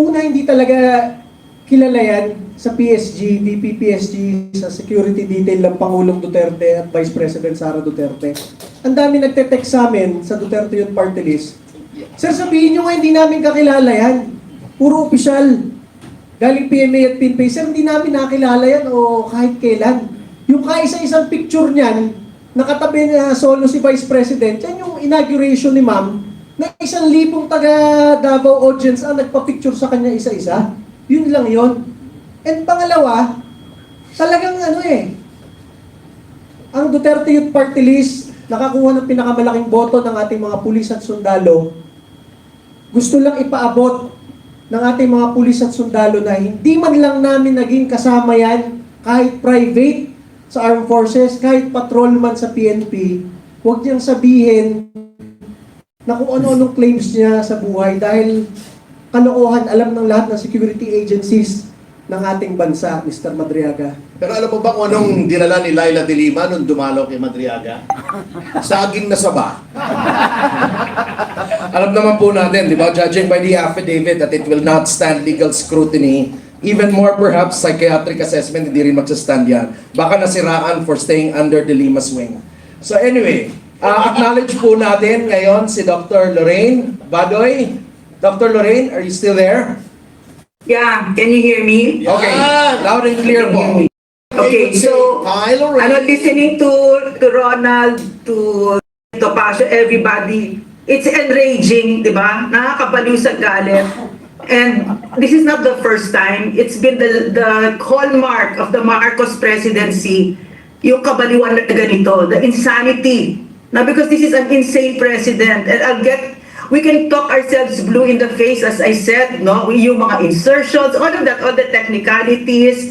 una, hindi talaga kilala yan sa PSG, DPPSG, sa security detail ng Pangulong Duterte at Vice President Sara Duterte. Ang dami nagte-text sa amin sa Duterte Youth Party List. Sir, sabihin nyo nga hindi namin kakilala yan. Puro opisyal. Galing PMA at PNP. Sir, hindi namin nakilala yan o kahit kailan. Yung kaisa-isang picture niyan, nakatabi na solo si Vice President, yan yung inauguration ni ma'am, na 1,000 taga Davao audience ang nagpa-picture sa kanya isa-isa. Yun lang yun. And pangalawa, talagang ang Duterte Youth Party List, nakakuha ng pinakamalaking boto ng ating mga pulis at sundalo, gusto lang ipaabot ng ating mga pulis at sundalo na hindi man lang namin naging kasama yan, kahit private sa armed forces, kahit patrolman sa PNP, huwag niyang sabihin na kung ano-anong claims niya sa buhay dahil kalokohan, alam ng lahat ng security agencies ng ating bansa, Mr. Madriaga. Pero alam mo ba kung anong dinala ni Laila de Lima nung dumalo kay Madriaga? Saging na saba. Alam naman po natin, di ba, judging by the affidavit that it will not stand legal scrutiny, even more perhaps psychiatric assessment, hindi rin magsastand yan. Baka nasiraan for staying under de Lima's wing. So anyway, acknowledge po natin ngayon si Dr. Lorraine Badoy. Dr. Lorraine, are you still there? Yeah, can you hear me? Okay, loud and clear po. Okay, so Hi, Lorraine. listening to Ronald, to Pasha, everybody, it's enraging, di ba? Nakakabaliw sa galit. And this is not the first time. It's been the hallmark of the Marcos presidency, yung kabaliwan na ganito, the insanity. Now, because this is an insane president, and we can talk ourselves blue in the face, as I said, no? Yung mga insertions, all of that, all the technicalities,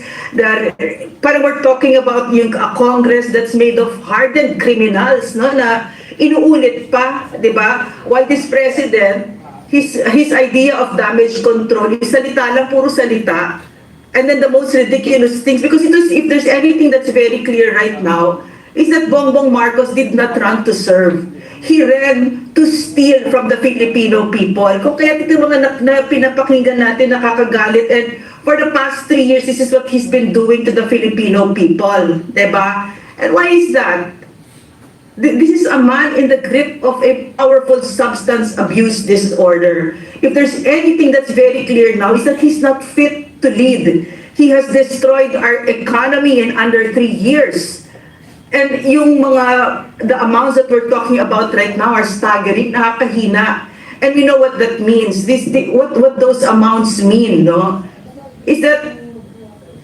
parang we're talking about yung Congress that's made of hardened criminals, no? Na inuulit pa, di ba? While this president, his idea of damage control, is salita lang, puro salita. And then the most ridiculous things, because if there's anything that's very clear right now, is that Bongbong Marcos did not run to serve. He ran to steal from the Filipino people. Kung kaya ito mga na pinapakinggan natin, nakakagalit. And for the past 3 years, this is what he's been doing to the Filipino people. Diba? And why is that? This is a man in the grip of a powerful substance abuse disorder. If there's anything that's very clear now, is that he's not fit to lead. He has destroyed our economy in under 3 years. And yung the amounts that we're talking about right now are staggering, nakakahina. And we know what that means. What those amounts mean, no? Is that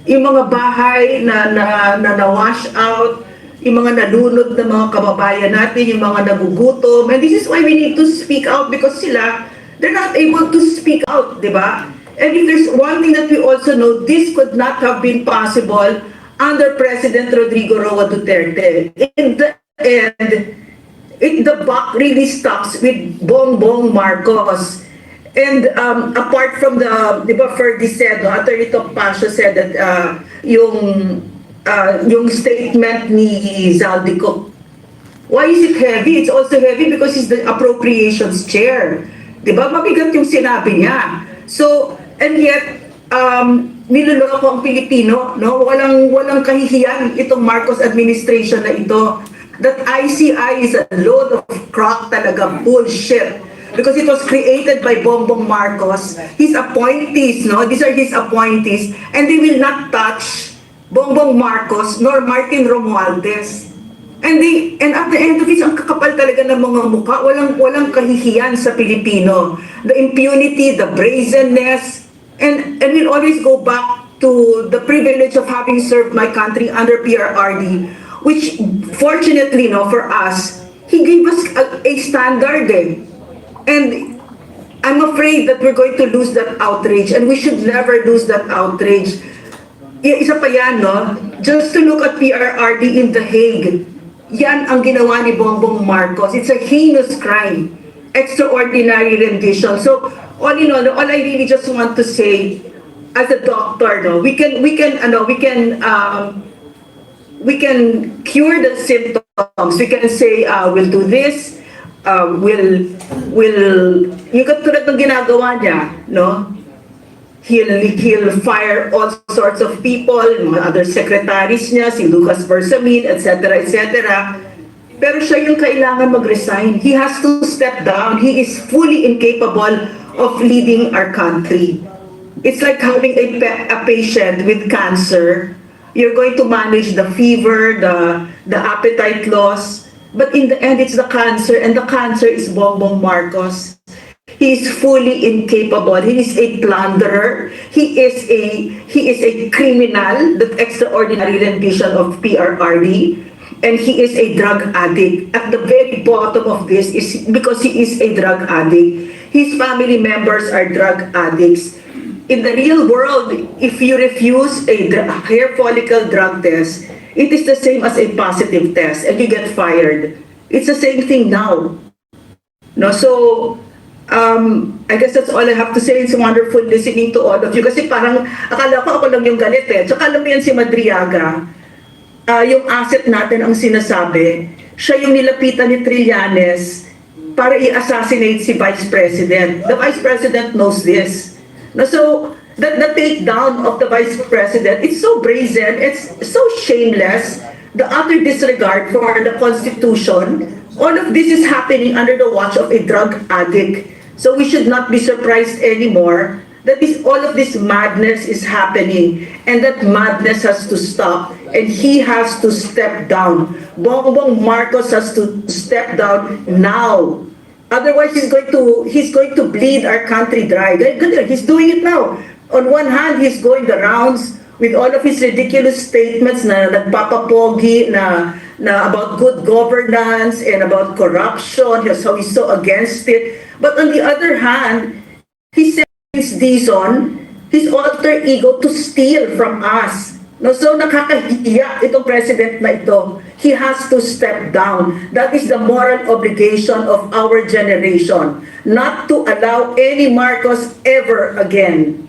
yung mga bahay na wash out, yung mga nalunod na mga kababayan natin, yung mga nagugutom. And this is why we need to speak out, because they're not able to speak out, di ba? And if there's one thing that we also know, this could not have been possible under President Rodrigo Roa Duterte. In the end, the buck really stops with Bongbong Marcos. And apart from di ba Ferdy said, no, Attorney Pasha said that yung statement ni Zaldico, why is it heavy? It's also heavy because he's the appropriations chair. Di ba? Mabigat yung sinabi niya. So, and yet, niloloko ang Pilipino, no? Walang kahihiyan itong Marcos administration na ito. That ICI is a load of crock talaga, bullshit. Because it was created by Bongbong Marcos, his appointees, no? These are his appointees, and they will not touch Bongbong Marcos nor Martin Romualdez. And at the end of it, ang kakapal talaga ng mga mukha, walang kahihiyan sa Pilipino. The impunity, the brazenness, and we'll always go back to the privilege of having served my country under PRRD, which fortunately, no, for us, he gave us a standard. And I'm afraid that we're going to lose that outrage, and we should never lose that outrage. Isa pa yan, no? Just to look at PRRD in The Hague, yan ang ginawa ni Bongbong Marcos. It's a heinous crime. Extraordinary rendition. So, all in all, all I really just want to say, as a doctor, no, we can cure the symptoms. We can say, we'll do this, yung katulad ng ginagawa niya, no? He'll fire all sorts of people, mga other secretaries niya, si Lucas Bersamin, etc., etc. Pero siya yung kailangan mag-resign. He has to step down. He is fully incapable of leading our country. It's like having a patient with cancer. You're going to manage the fever, the appetite loss, but in the end, it's the cancer, and the cancer is Bongbong Marcos. He is fully incapable. He is a plunderer. He is a criminal, the extraordinary rendition of PRRD, and he is a drug addict. At the very bottom of this is because he is a drug addict. His family members are drug addicts. In the real world, if you refuse a hair follicle drug test, it is the same as a positive test, and you get fired. It's the same thing now. No, so I guess that's all I have to say. It's wonderful listening to all of you. Kasi parang akala ko ako lang yung galit eh. Tsaka alam mo yan si Madriaga, yung asset natin ang sinasabi, siya yung nilapitan ni Trillanes para i-assassinate si Vice President. The Vice President knows this. No, so the takedown of the Vice President, it's so brazen, it's so shameless, the utter disregard for the Constitution. All of this is happening under the watch of a drug addict. So we should not be surprised anymore that all of this madness is happening, and that madness has to stop, and he has to step down. Bongbong Marcos has to step down now. Otherwise, he's going to bleed our country dry. He's doing it now. On one hand, he's going the rounds with all of his ridiculous statements na nagpapapogi na about good governance and about corruption, so he's so against it. But on the other hand, he sends Dizon, his alter ego, to steal from us. No, so nakakahiya itong president na ito. He has to step down. That is the moral obligation of our generation, not to allow any Marcos ever again.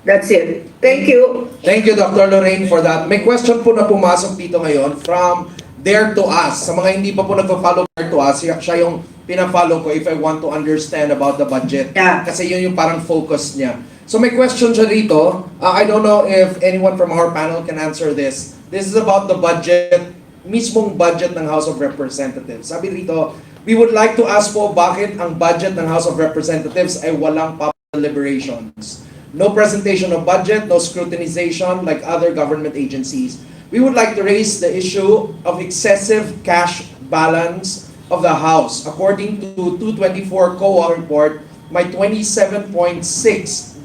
That's it. Thank you. Thank you, Dr. Lorraine, for that. May question po na pumasok dito ngayon from Dare to Us. Sa mga hindi pa po nagpa-follow Dare to Us, siya yung pina-follow ko if I want to understand about the budget. Yeah. Kasi yun yung parang focus niya. So may question siya rito. I don't know if anyone from our panel can answer this. This is about the budget, mismong budget ng House of Representatives. Sabi rito, we would like to ask po bakit ang budget ng House of Representatives ay walang public deliberations. No presentation of budget, no scrutinization like other government agencies. We would like to raise the issue of excessive cash balance of the House. According to 224 COA report, may 27.6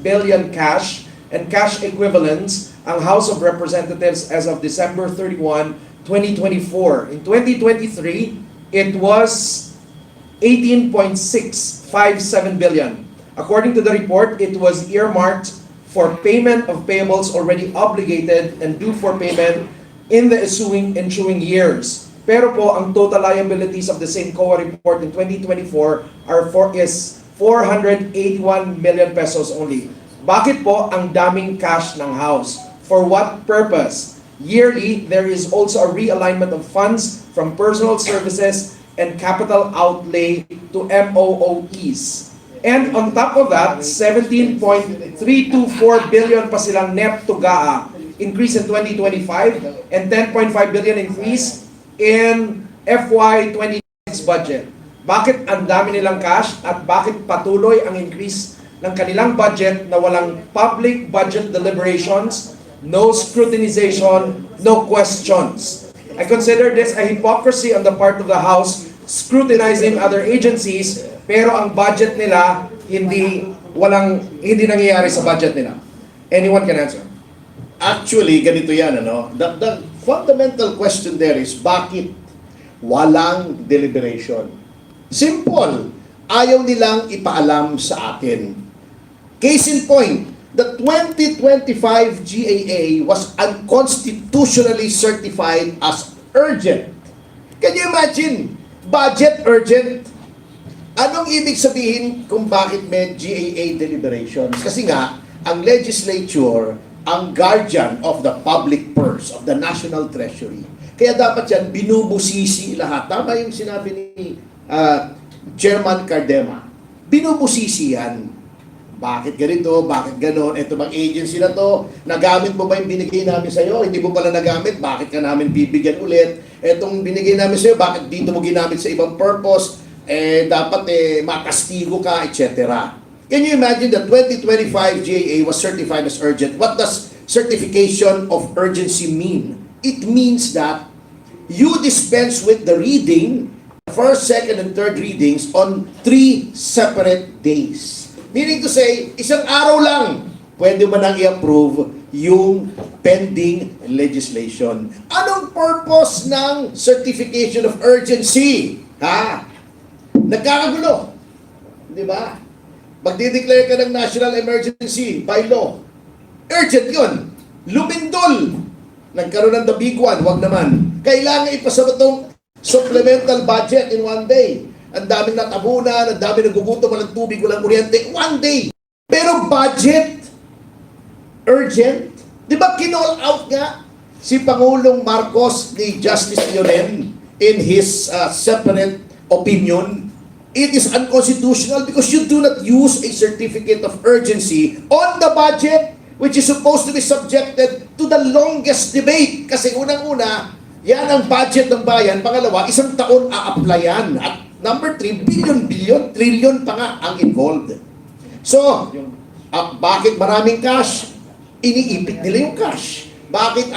billion cash and cash equivalents ang House of Representatives as of December 31, 2024. In 2023, it was 18.657 billion. According to the report, it was earmarked for payment of payables already obligated and due for payment in the ensuing years. Pero po, ang total liabilities of the same COA report in 2024 is 481 million pesos only. Bakit po ang daming cash ng House? For what purpose? Yearly, there is also a realignment of funds from personal services and capital outlay to MOOEs. And on top of that, 17.324 billion pa silang NEP to GAA increase in 2025 and 10.5 billion increase in FY 2026 budget. Bakit ang dami nilang cash at bakit patuloy ang increase ng kanilang budget na walang public budget deliberations, no scrutinization, no questions? I consider this a hypocrisy on the part of the House scrutinizing other agencies pero ang budget nila hindi nangyayari sa budget nila. Anyone can answer. Actually, ganito yan, ano? The fundamental question there is, bakit walang deliberation? Simple. Ayaw nilang ipaalam sa atin. Case in point, the 2025 GAA was unconstitutionally certified as urgent. Can you imagine? Budget urgent. Anong ibig sabihin kung bakit may GAA deliberations? Kasi nga, ang legislature, ang guardian of the public purse, of the national treasury. Kaya dapat yan, binubusisi lahat. Tama yung sinabi ni Chairman Cardema. Binubusisi yan. Bakit ganito? Bakit ganon? Ito bang agency na to? Nagamit mo ba yung binigay namin sa'yo? Hindi mo pala nagamit? Bakit ka namin bibigyan ulit? Etong binigay namin sa'yo, bakit dito mo ginamit sa ibang purpose? Dapat makastigo ka, etc. Can you imagine that 2025 GAA was certified as urgent? What does certification of urgency mean? It means that you dispense with the reading, first, second, and third readings on 3 separate days. Meaning to say, isang araw lang, pwede mo nang i-approve yung pending legislation. Anong purpose ng certification of urgency? Ha? Nagkakagulo. Di ba? Magdideclare ka ng national emergency by law. Urgent yun. Lumindol. Nagkaroon ng the big one. Wag naman. Kailangan ipasama itong supplemental budget in 1 day. Ang daming natabunan, ang daming nagugutom, walang tubig, walang kuryente. 1 day. Pero budget, urgent. Di ba kinall out nga si Pangulong Marcos ni Justice Leonen in his separate opinion? It is unconstitutional because you do not use a certificate of urgency on the budget which is supposed to be subjected to the longest debate. Kasi unang-una, yan ang budget ng bayan. Pangalawa, 1 taon a-applyan. At number 3, billion, trillion pa nga ang involved. So, bakit maraming cash? Iniipit nila yung cash. Bakit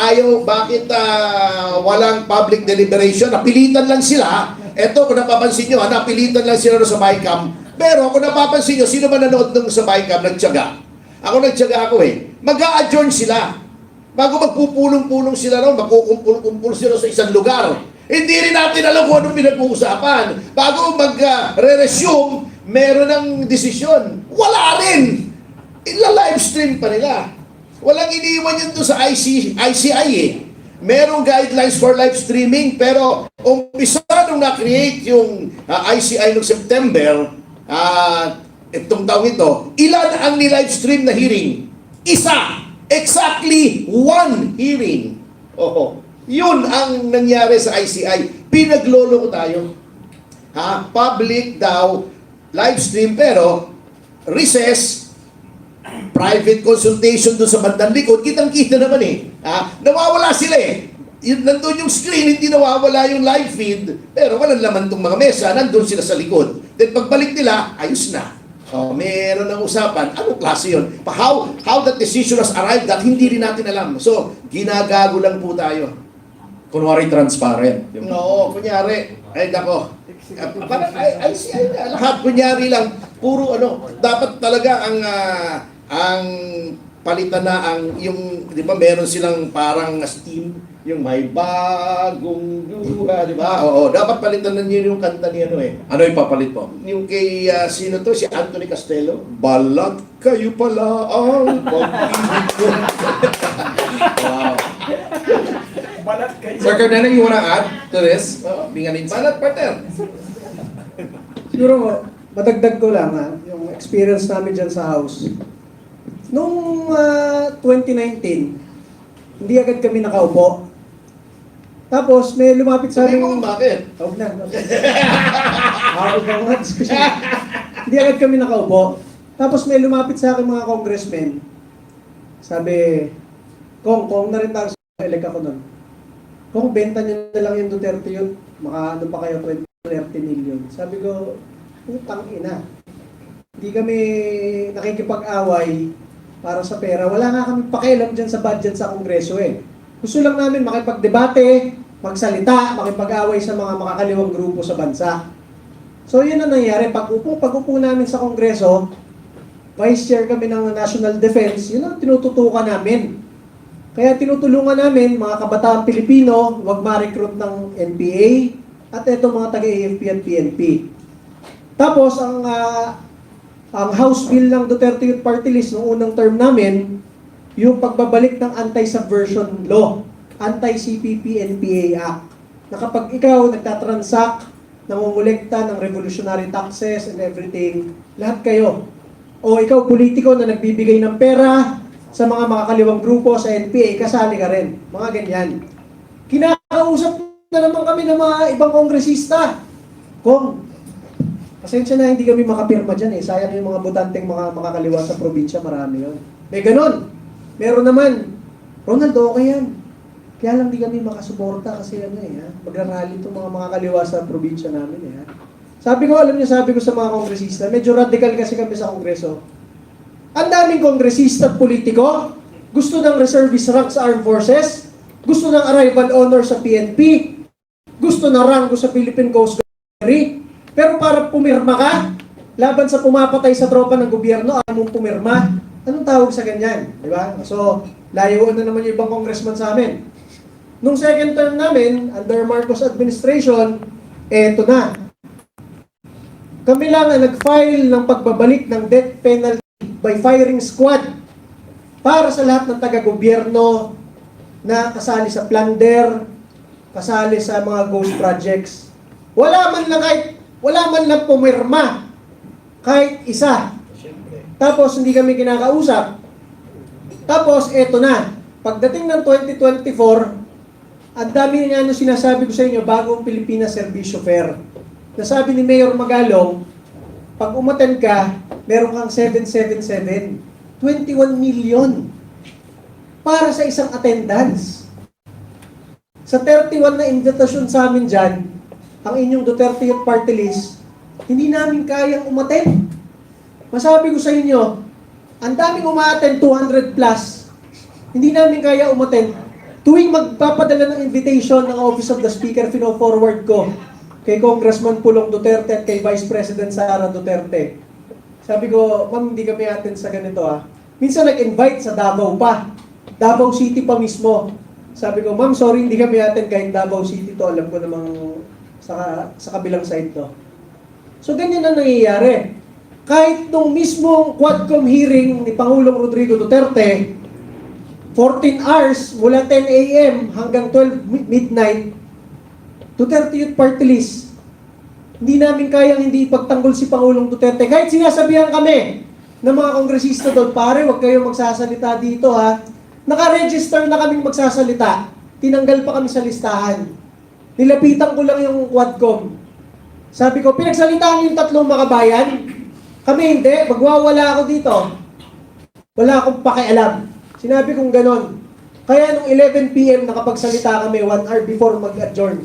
walang public deliberation? Napilitan lang sila. Eto, kung napapansin nyo, napilitan lang sila sa BICAM. Pero kung napapansin nyo, sino man nanood nung sa BICAM, nagtiyaga. Nagtiyaga ako Mag-a-adjourn sila. Bago magpupulong-pulong sila ron, magkukumpul-kumpul sila sa isang lugar. Hindi rin natin alam kung anong pinag-uusapan. Bago mag-re-resume, meron ng desisyon. Wala rin. Ila-livestream pa nila. Walang iniwan yun doon sa ICI Merong guidelines for live streaming, pero umpisa nung na-create yung ICI noong September, itong taong ito, ilan ang ni-live stream na hearing? Isa! Exactly 1 hearing. Yun ang nangyari sa ICI. Pinaglolo ko tayo. Public daw, live stream, pero recess, private consultation doon sa bandang likod, kitang-kita naman nawawala sila nandun yung screen, hindi nawawala yung live feed, pero walang laman tong mga mesa, nandun sila sa likod. Then pagbalik nila, ayos na. Meron ng usapan. Anong klase yun? How that decision has arrived that hindi rin natin alam. So, ginagago lang po tayo. Kunwari transparent. No, kunyari, nako. Parang ICI na. Lahat, kunyari lang. Puro dapat talaga ang palitan na yung, di ba, meron silang parang steam, yung may bagong luha, di ba? Oo, dapat palitan na niyo yung kanta ni Ano ipapalit po? Yung kay, sino to? Si Anthony Castello. Balag kayo pala ang pag-ibig ko. Wow. Sir Cardena, you wanna add to this? Being an insider? Balat partner. Siguro, madagdag ko lang yung experience namin dyan sa house. Noong 2019, hindi agad kami nakaupo. Tapos may lumapit sa Sabi amin. mo, bakit? Huwag na. Hawag na nga diskusyon. Hindi agad kami nakaupo. Tapos may lumapit sa akin mga congressmen. Sabi, Kong na rin tayo sa elect ako nun. Kung benta nyo na lang yung Duterte yun, makaano pa kayo 30 million. Sabi ko, putang ina. Hindi kami nakikipag-away para sa pera. Wala nga kami pakialam dyan sa budget sa Kongreso Gusto lang namin makipagdebate, magsalita, makipag-away sa mga makakaliwang grupo sa bansa. So yun ang nangyari. Pag-upo namin sa Kongreso, Vice Chair kami ng National Defense, yun ang tinututukan namin. Kaya tinutulungan namin mga kabataang Pilipino, wag ma-recruit ng NPA at eto mga taga-AFP at PNP. Tapos ang House Bill ng Duterte Youth Party List noong unang term namin, yung pagbabalik ng Anti-Subversion Law, Anti-CPP-NPA Act, na kapag ikaw nagtatransact, nangungulekta ng revolutionary taxes and everything, lahat kayo, o ikaw politiko na nagbibigay ng pera sa mga makakaliwang grupo sa NPA, kasali ka rin. Mga ganyan. Kinakausap na naman kami ng mga ibang kongresista. Kung Pasensya na, hindi kami makapirma dyan eh. Sayang yung mga botanteng mga makakaliwa sa probinsya, marami yun. May ganon. Meron naman, Ronald, okay yan. Kaya lang di kami makasuporta kasi ano eh, ha? Magrarally itong mga makakaliwa sa probinsya namin eh. Ha? Sabi ko, alam niyo, sabi ko sa mga kongresista, medyo radical kasi kami sa kongreso. Ang daming kongresista at politiko, gusto ng reservist rank sa armed forces, gusto ng arrival honor sa PNP, gusto ng rango sa Philippine Coast Guard, pero para pumirma ka, laban sa pumapatay sa tropa ng gobyerno, ayaw mong pumirma. Anong tawag sa ganyan? Di ba? So, layuan na naman yung ibang congressman sa amin. Nung second term namin, under Marcos administration, eto na. Kami lang ang nag-file ng pagbabalik ng death penalty by firing squad para sa lahat ng taga-gobyerno na kasali sa plunder, kasali sa mga ghost projects. Wala man lang pumirma kahit isa. Tapos hindi kami kinakausap. Tapos eto na. Pagdating ng 2024, ang dami nga nung sinasabi ko sa inyo, bagong Pilipinas Servisyo Fair. Nasabi ni Mayor Magalong, pag umattend ka, meron kang 777. 21 million para sa isang attendance. Sa 31 na invitation sa amin dyan, ang inyong Duterte Youth Party List, hindi namin kayang umattend. Masabi ko sa inyo, ang daming umaattend, 200 plus. Hindi namin kaya umattend. Tuwing magpapadala ng invitation ng Office of the Speaker, fino-forward ko kay Congressman Pulong Duterte at kay Vice President Sara Duterte. Sabi ko, ma'am, hindi kami attend sa ganito ah. Minsan nag-invite sa Davao pa. Davao City pa mismo. Sabi ko, ma'am, sorry, hindi kami attend kahit Davao City to. Alam ko namang sa kabilang side to. So, ganyan ang nangyayari. Kahit nung mismong Quadcom hearing ni Pangulong Rodrigo Duterte, 14 hours mula 10 a.m. hanggang 12 midnight, Duterte Youth Party List. Hindi namin kayang hindi ipagtanggol si Pangulong Duterte. Kahit sinasabihan kami ng mga kongresista doon, pare, huwag kayo magsasalita dito ha. Naka-register na kaming magsasalita. Tinanggal pa kami sa listahan. Nilapitan ko lang yung Quadcom. Sabi ko, pinagsalitaan yung tatlong makabayan. Kami hindi, magwawala ako dito. Wala akong pakialam. Sinabi kong ganon. Kaya nung 11 p.m. nakapagsalita kami 1 hour before mag-adjourn.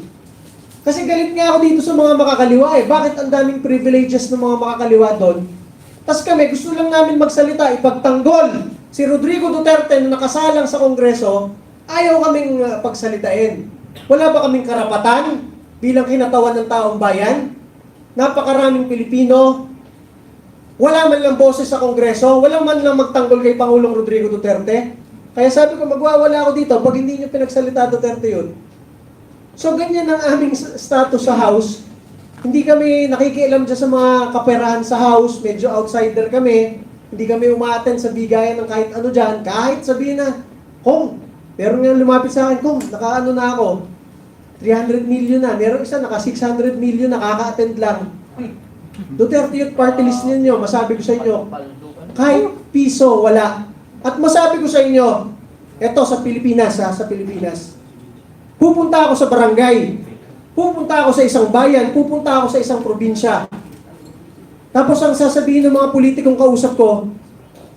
Kasi galit nga ako dito sa mga makakaliwa eh. Bakit ang daming privileges ng mga makakaliwa doon? Tapos kami, gusto lang namin magsalita, ipagtanggol si Rodrigo Duterte na nakasalang sa Kongreso, ayaw kaming pagsalitain. Wala ba kaming karapatan bilang kinatawan ng taong bayan? Napakaraming Pilipino, wala man lang boses sa Kongreso, wala man lang magtanggol kay Pangulong Rodrigo Duterte. Kaya sabi ko, magwawala ako dito pag hindi nyo pinagsalita Duterte yun. So ganyan ang aming status sa House. Hindi kami nakikialam dyan sa mga kaperahan sa House, medyo outsider kami. Hindi kami umaattend sa bigayan ng kahit ano dyan. Kahit sabihin na, Kong, meron nga lumapit sa akin, Kong, nakaano na ako, 300 million na. Meron isa, naka 600 million, nakaka-attend lang. Duterte Youth Party List ninyo, masabi ko sa inyo, kahit piso, wala. At masabi ko sa inyo, eto sa Pilipinas, sa Pilipinas, pupunta ako sa barangay, pupunta ako sa isang bayan, pupunta ako sa isang probinsya. Tapos ang sasabihin ng mga politikong kausap ko,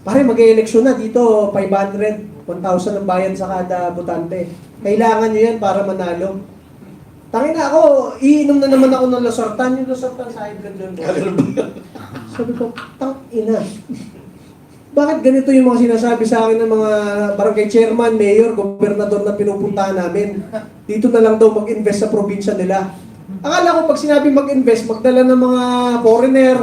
pare mag-e-eleksyon na dito, 500, 1,000 ang bayan sa kada botante. Kailangan nyo yan para manalo. Tangin na ako, iinom na naman ako ng Losartan. Yung Losartan sa hybrid yun. Sabi ko, tang ina. Bakit ganito yung mga sinasabi sa akin ng mga barangay chairman, mayor, gobernador na pinupuntahan namin? Dito na lang daw mag-invest sa probinsya nila. Akala ko pag sinabi mag-invest, magdala ng mga foreigner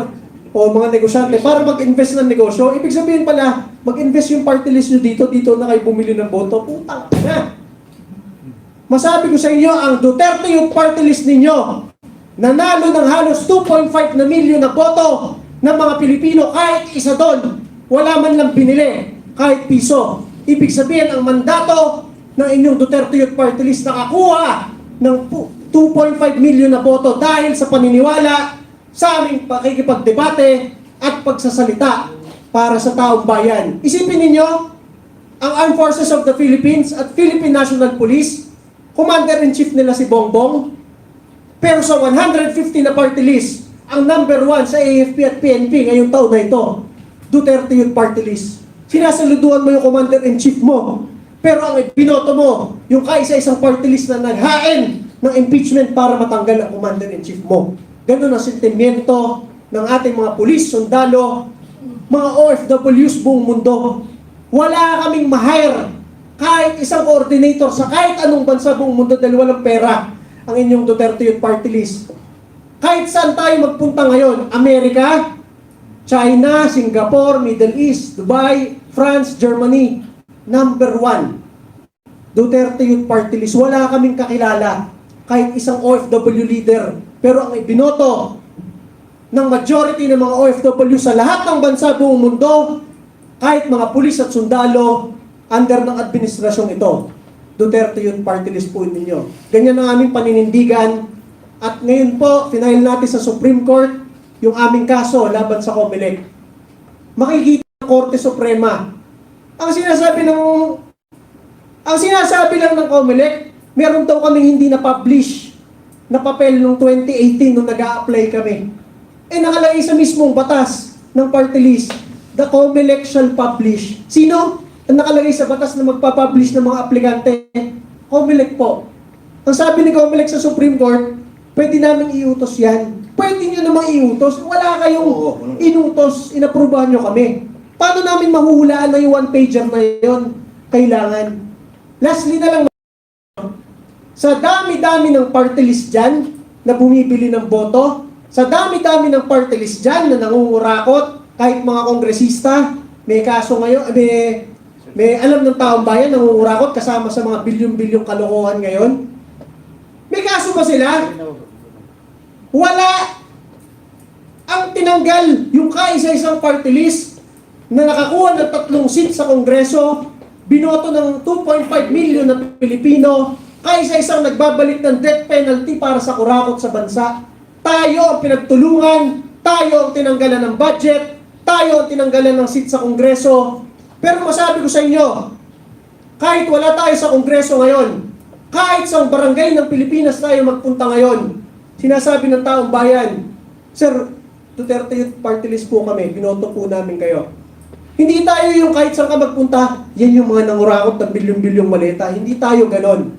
o mga negosyante para mag-invest ng negosyo. Ibig sabihin pala, mag-invest yung party list nyo dito na kayo bumili ng boto. Putang ina. Masabi ko sa inyo, ang Duterte Youth Party List ninyo, nanalo ng halos 2.5 na milyon na boto ng mga Pilipino, kahit isa doon, wala man lang binili, kahit piso. Ibig sabihin, ang mandato ng inyong Duterte Youth Party List nakakuha ng 2.5 milyon na boto dahil sa paniniwala sa aming pakikipagdebate at pagsasalita para sa taong bayan. Isipin ninyo, ang Armed Forces of the Philippines at Philippine National Police, Commander-in-Chief nila si Bongbong, pero sa 150 na party list, ang number 1 sa AFP at PNP ngayong taon na ito, Duterte Youth Party List. Sinasaluduhan mo yung Commander-in-Chief mo, pero ang binoto mo, yung kaisa-isang party list na naghain ng impeachment para matanggal ang Commander-in-Chief mo. Ganun ang sentimiento ng ating mga pulis, sundalo, mga OFWs buong mundo. Wala kaming ma-hire kahit isang coordinator sa kahit anong bansa buong mundo dahil walang pera ang inyong Duterte Youth Party List. Kahit saan tayo magpunta ngayon, Amerika, China, Singapore, Middle East, Dubai, France, Germany, number 1, Duterte Youth Party List. Wala kaming kakilala kahit isang OFW leader. Pero ang ibinoto ng majority ng mga OFW sa lahat ng bansa buong mundo, kahit mga pulis at sundalo, under ng administrasyong ito, Duterte Youth Party List po ninyo. Ganyan ang aming paninindigan. At ngayon po, final natin sa Supreme Court, yung aming kaso laban sa COMELEC. Makikita ng Korte Suprema. Ang sinasabi lang ng COMELEC, meron daw kaming hindi na-publish na papel noong 2018 nung nag-a-apply kami. Nakalagay sa mismong batas ng party list, the COMELEC shall publish. Sino ang nakalagay sa batas na magpapublish ng mga aplikante? COMELEC po. Ang sabi ni COMELEC sa Supreme Court, pwede namin iutos yan. Pwede nyo namang iutos. Wala kayong inutos, inaprubahan nyo kami. Paano namin mahuhulaan na yung one-pager na yun? Kailangan. Lastly na lang, sa dami-dami ng party list dyan na bumibili ng boto, sa dami-dami ng party list dyan na nangungurakot, kahit mga kongresista, may kaso ngayon, may alam ng taong bayan, nangungurakot kasama sa mga bilyon-bilyong kalokohan ngayon. May kaso ba sila? Wala. Ang tinanggal yung kaisa-isang party list na nakakuha ng 3 seats sa Kongreso, binoto ng 2.5 million na Pilipino, kaisa-isang nagbabalik ng death penalty para sa kurakot sa bansa. Tayo ang pinagtulungan, tayo ang tinanggalan ng budget, tayo ang tinanggalan ng seat sa Kongreso. Pero masabi ko sa inyo, kahit wala tayo sa Kongreso ngayon, kahit sa barangay ng Pilipinas tayo magpunta ngayon, sinasabi ng taong bayan, Sir, Duterte Youth Party List po kami, binoto po namin kayo. Hindi tayo yung kahit saan ka magpunta, yan yung mga nangurakot ng bilyong-bilyong maleta. Hindi tayo ganon.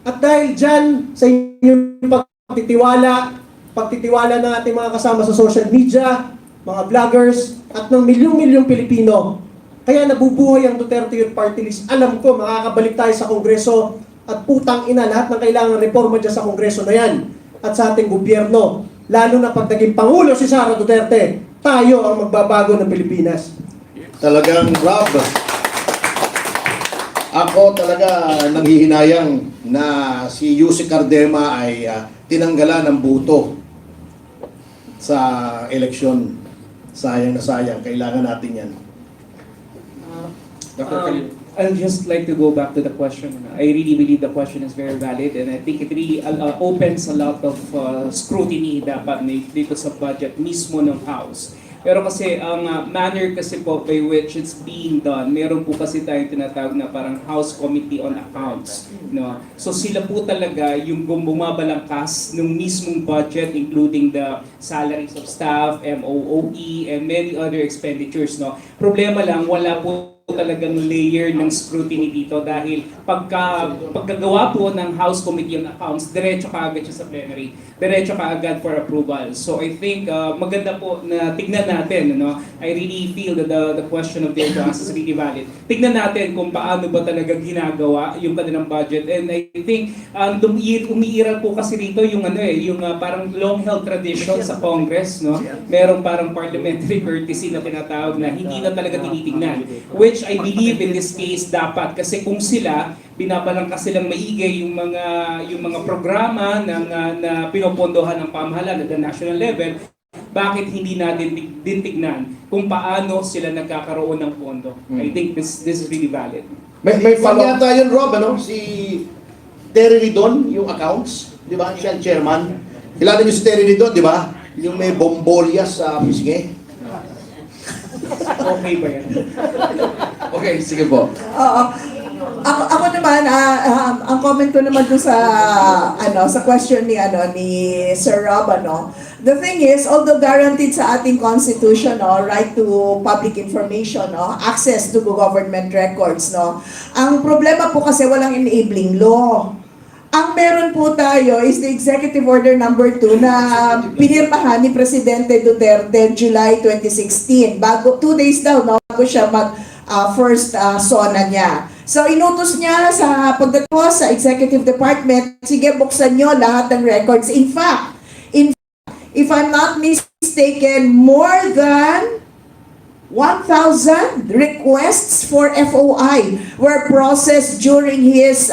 At dahil dyan, sa inyong pagtitiwala ng ating mga kasama sa social media, mga vloggers, at ng milyong-milyong Pilipino, kaya nabubuhay ang Duterte Youth Party List. Alam ko, makakabalik tayo sa Kongreso at putang ina, lahat ng kailangan reforma dyan sa Kongreso na yan at sa ating gobyerno. Lalo na pag naging Pangulo si Sara Duterte, tayo ang magbabago ng Pilipinas. Talagang, Rob, ako talaga nanghihinayang na si Yusek Cardema ay tinanggalan ng buto sa eleksyon. Sayang na sayang, kailangan natin yan. I'll just like to go back to the question. I really believe the question is very valid and I think it really opens a lot of scrutiny dapat dito sa budget mismo ng House. Pero kasi ang manner kasi po by which it's being done, meron po kasi tayong tinatawag na parang House Committee on Accounts. No? So sila po talaga yung bumabalangkas ng mismong budget including the salaries of staff, MOOE, and many other expenditures. No? Problema lang, wala po talagang layer ng scrutiny dito dahil pagkagawa po ng House Committee on Accounts, diretso kaagad siya sa plenary, diretso kaagad for approval. So I think maganda po na tignan natin, no? I really feel that the question of the advance is really valid. Tignan natin kung paano ba talaga ginagawa yung kanilang budget, and I think umiiral po kasi rito yung parang long-held tradition sa Congress, no? Merong parang parliamentary courtesy na tinatawag na hindi na talaga tinitignan, which I believe in this case dapat, kasi kung sila binabalangkas silang maigi yung mga programa na pinopondohan ng pamahalaan at the national level, bakit hindi natin din tignan kung paano sila nagkakaroon ng pondo? I think this is really valid. May Pag follow yata yun, Rob, si Terry Ridon, yung accounts, di ba? Siya ang chairman. Kilala niyo si Terry Ridon, di ba? Yung may bombolya sa pisngi. Okay ba yan? Okay, sige po. Oo. Ako naman, ang comment ko naman doon sa sa question ni Sir Rob, the thing is, although guaranteed sa ating constitution, right to public information, access to government records, ang problema po kasi walang enabling law. Ang meron po tayo is the Executive Order number 2 na pinirmahan ni Presidente Duterte July 2016. 2 days daw, bago siya first SONA niya. So inutos niya sa pagdating sa Executive Department, sige buksan niyo lahat ng records. In fact, if I'm not mistaken, more than 1,000 requests for FOI were processed during his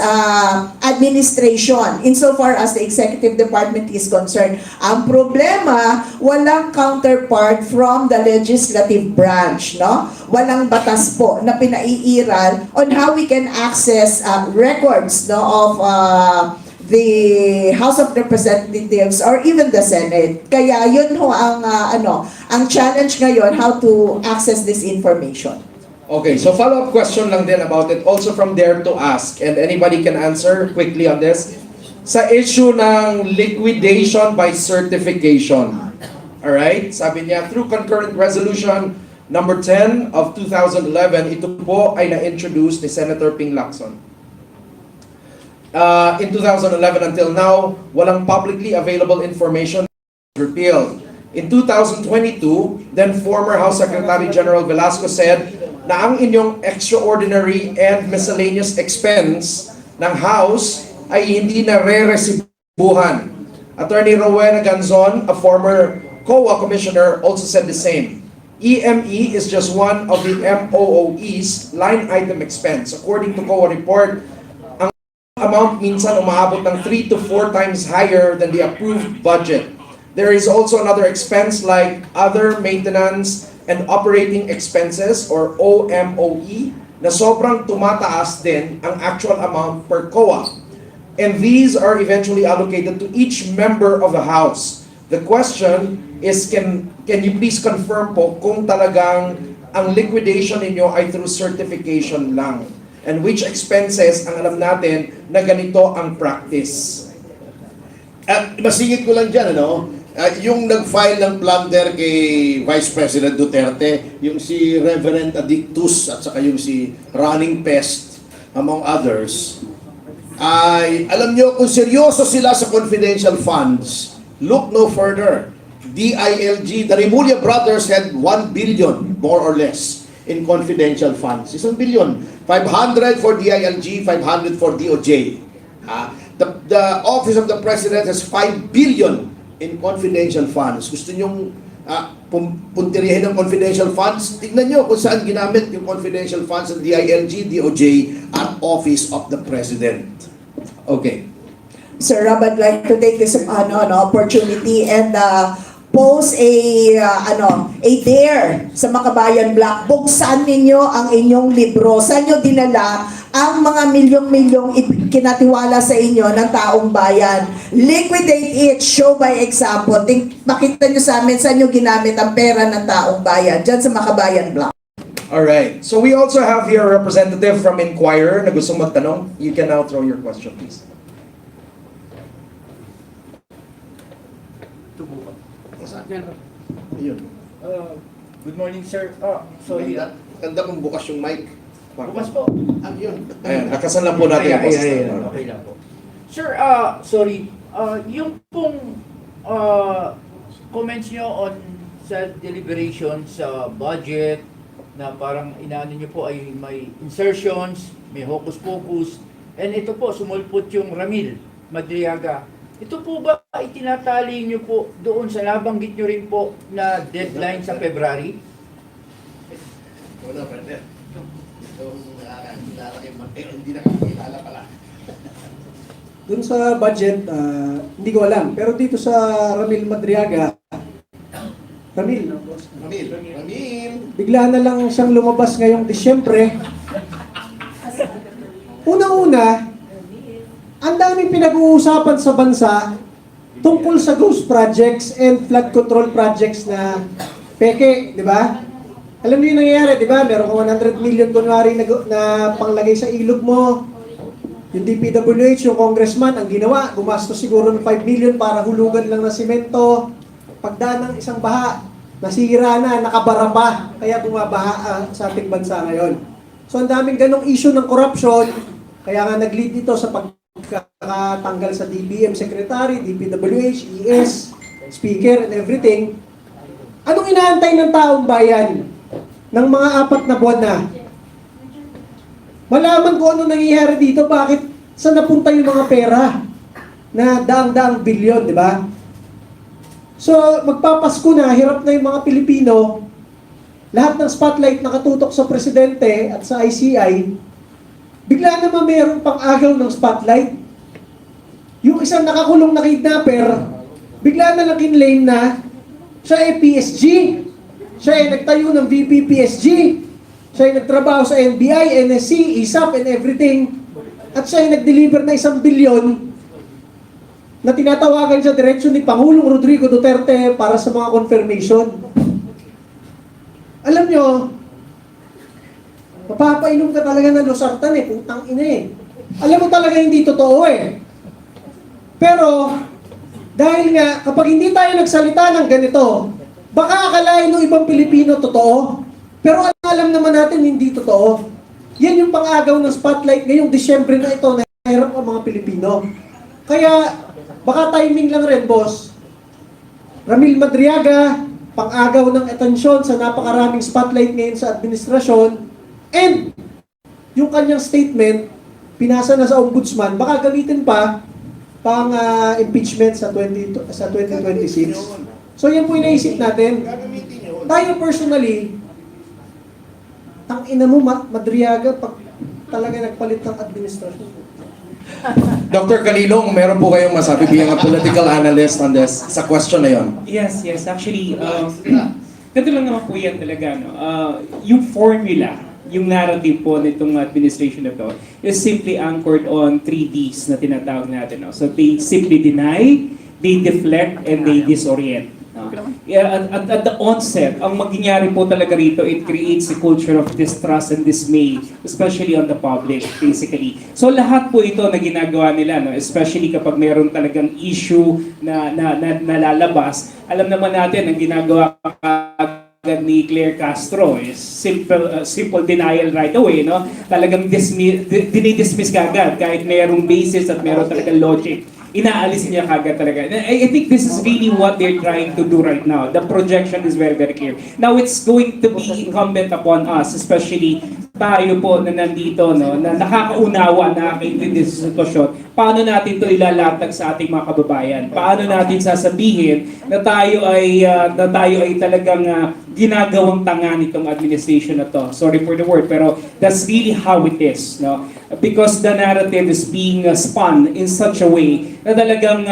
administration insofar as the Executive Department is concerned. Ang problema, walang counterpart from the legislative branch, Walang batas po na pinaiiral on how we can access records of the House of Representatives or even the Senate. Kaya yun ho ang challenge ngayon, how to access this information. Okay, so follow-up question lang din about it, also from Dare to Ask, and anybody can answer quickly on this. Sa issue ng liquidation by certification, alright, sabi niya, through concurrent resolution number 10 of 2011, ito po ay na-introduce ni Senator Ping Lacson. In 2011 until now, walang publicly available information repealed. In 2022, then former House Secretary General Velasco said na ang inyong extraordinary and miscellaneous expense ng House ay hindi na re-resibuhan. Attorney Rowena Ganzon, a former COA commissioner, also said the same. EME is just one of the MOOE's line item expense. According to COA report, ang amount minsan umaabot ng 3 to 4 times higher than the approved budget. There is also another expense like other maintenance and operating expenses or OMOE na sobrang tumataas din ang actual amount per COA. And these are eventually allocated to each member of the House. The question is, can you please confirm po kung talagang ang liquidation ninyo ay through certification lang? And which expenses ang alam natin na ganito ang practice? At masingit ko lang dyan, yung nag-file ng plunder kay Vice President Duterte, yung si Reverend Addictus at saka yung si Running Pest, among others, ay alam nyo kung seryoso sila sa confidential funds, look no further. DILG, the Remulla brothers had 1 billion, more or less, in confidential funds. 1 billion. 500 for DILG, 500 for DOJ. The Office of the President has 5 billion in confidential funds. Gusto nyong puntirihin ng confidential funds? Tignan nyo kung saan ginamit yung confidential funds ng DILG, DOJ, at Office of the President. Okay. Sir Rob, I'd like to take this opportunity and pose a dare sa Makabayan Black. Buksan ninyo ang inyong libro. Saan nyo dinala ang mga milyong-milyong kinatiwala sa inyo ng taong bayan? Liquidate it, show by example. Makita nyo sa amin saan nyo ginamit ang pera ng taong bayan. Diyan sa Makabayan Black. Alright, so we also have here a representative from Inquirer na gustong magtanong. You can now throw your question, please. Ayun. Good morning, sir. Sorry. Ganda kung bukas yung mic. Bukas po. Yun. Ayan, nakasan lang po natin ang boses. Okay lang po. Sir, sorry. Yung pong comments nyo on sa deliberation sa budget na parang inaano nyo po ay may insertions, may hocus-pocus, and ito po, sumulpot yung Ramil Madriaga. Ito po ba ay tinatali nyo po doon sa nabanggit nyo rin po na deadline sa February? Wala, pwede. Hindi nakakilala pala. Dun sa budget, hindi ko alam. Pero dito sa Ramil Madriaga, Ramil, bigla na lang siyang lumabas ngayong Disyembre. Unang-una, ang daming pinag-uusapan sa bansa tungkol sa ghost projects and flood control projects na peke, di ba? Alam niyo yung nangyayari, di ba? Meron kang 100 million kunwari na panglagay sa ilog mo. Yung DPWH, yung congressman, ang ginawa, gumastos siguro ng 5 million para hulugan lang ng simento. Pagdaan ng isang baha, nasira na, nakabara pa, kaya bumabaha sa ating bansa ngayon. So ang daming ganong issue ng corruption, kaya nga nag-lead ito sa pagkakatanggal sa DBM Secretary, DPWH, ES, Speaker, and everything. Anong inaantay ng taong bayan ng mga 4 na buwan na? Malaman ko ano nangyayari dito, bakit saan napunta yung mga pera na daang-daang bilyon, di ba? So, magpapasko na, hirap na yung mga Pilipino, lahat ng spotlight nakatutok sa presidente at sa ICI, bigla naman mayroong pang-agaw ng spotlight. Yung isang nakakulong na kidnapper, bigla na lang kinlaim na siya ay PSG, siya ay nagtayo ng VP PSG, siya ay nagtrabaho sa NBI, NSC, ISAP, and everything. At siya ay nag-deliver na 1 bilyon na tinatawagan sa direksyon ni Pangulong Rodrigo Duterte para sa mga confirmation. Alam nyo, mapapainom ka talaga ng losartan putang ina Alam mo talaga hindi totoo Pero, dahil nga, kapag hindi tayo nagsalita ng ganito, baka akalain ng ibang Pilipino totoo. Pero alam naman natin hindi totoo. Yan yung pang-agaw ng spotlight ngayong Disyembre na ito na hirap ang mga Pilipino. Kaya, baka timing lang rin, boss. Ramil Madriaga, pang-agaw ng atensyon sa napakaraming spotlight ngayon sa administrasyon, and yung kanyang statement, pinasa na sa ombudsman, baka gamitin pa pang impeachment sa 2026. So yan po yung naisip natin. Gagamitin yun. Tayo personally, ang ina mo, Madriaga, pag talaga nagpalit ng administrasyon. Dr. Calilong, meron po kayong masabi bilang a political analyst on this sa question na yon? Yes, actually, ganito lang naman po yan talaga. No? Yung formula, yung narrative po nitong administration na to is simply anchored on 3 Ds na tinatawag natin. No? So they simply deny, they deflect, and they disorient. No? At the onset, ang mangyayari po talaga rito, it creates a culture of distrust and dismay, especially on the public, basically. So lahat po ito na ginagawa nila, no? Especially kapag mayroon talagang issue na lalabas, alam naman natin ang ginagawa ni Claire Castro is simple denial right away, no? Talagang dinidismiss kagad kahit mayroong basis at mayroong talagang logic. Inaalis niya kagad talaga. I think this is really what they're trying to do right now. The projection is very, very clear. Now, it's going to be incumbent upon us, especially tayo po na nandito, no, na nakakaunawa, nakakaintindi sa sitwasyon, paano natin ito ilalatag sa ating mga kababayan? Paano natin sasabihin na tayo ay talagang ginagawang tanga nitong administration na to? Sorry for the word, pero that's really how it is, no? Because the narrative is being spun in such a way na talagang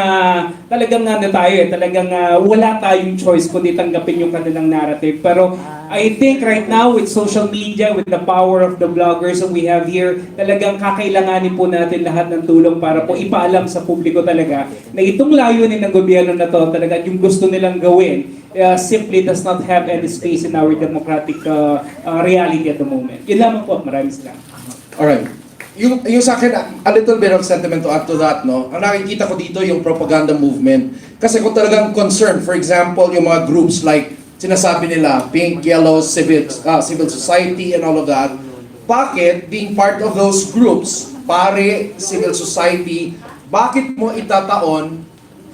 wala tayong choice kundi tanggapin yung kanilang narrative. Pero I think right now with social media, with the power of the bloggers that we have here, talagang kakailanganin po natin lahat ng tulong para po ipaalam sa publiko talaga na itong layunin ng gobyerno na to, talaga yung gusto nilang gawin, simply does not have any space in our democratic reality at the moment. Yun lamang po. Maraming salamat. Alright. Yung sa akin, a little bit of sentiment to add to that, no? Ang nakikita ko dito yung propaganda movement. Kasi kung talagang concern, for example, yung mga groups like sinasabi nila, pink, yellow, civil society and all of that, bakit being part of those groups, pare, civil society, bakit mo itataon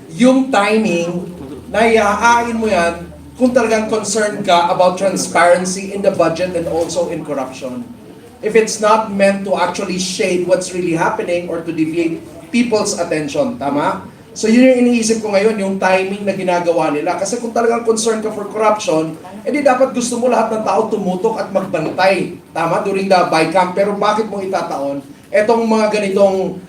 yung timing na iaain mo yan kung talagang concerned ka about transparency in the budget and also in corruption? If it's not meant to actually shade what's really happening or to deviate people's attention, tama? So yun yung iniisip ko ngayon, yung timing na ginagawa nila. Kasi kung talagang concerned ka for corruption, edi dapat gusto mo lahat ng tao tumutok at magbantay, tama? During the BICAM. Pero bakit mo itataon etong mga ganitong,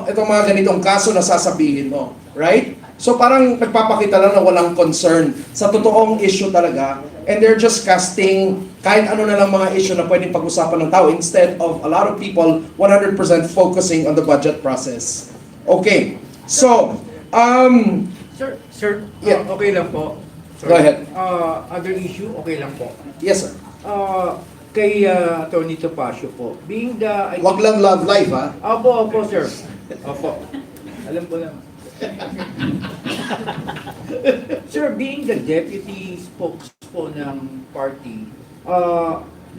etong mga ganitong kaso na sasabihin mo, right? So parang nagpapakita lang na walang concern sa totoong issue talaga. And they're just casting kahit ano na lang mga issue na pwedeng pag-usapan ng tao instead of a lot of people 100% focusing on the budget process. Okay. So, Sir, Yeah. okay lang po. Go ahead. Other issue, okay lang po. Yes, sir. Kay Attorney Topacio po, being the... Wag lang love life, ha? Opo, sir. Opo. Alam ko lang. Sir, being the deputy spokespo ng party,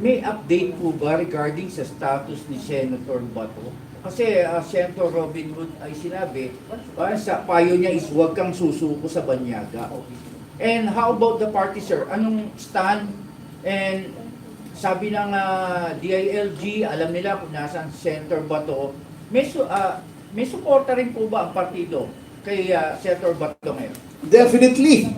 may update po ba regarding sa status ni Senator Bato? Kasi Senator Robin Hood ay sinabi, sa payo niya is huwag kang susuko sa banyaga. And how about the party, sir? Anong stand? And sabi ng DILG, alam nila kung nasaan si Senator Bato. May suporta rin po ba ang partido kay Senator Bato ngayon? Definitely.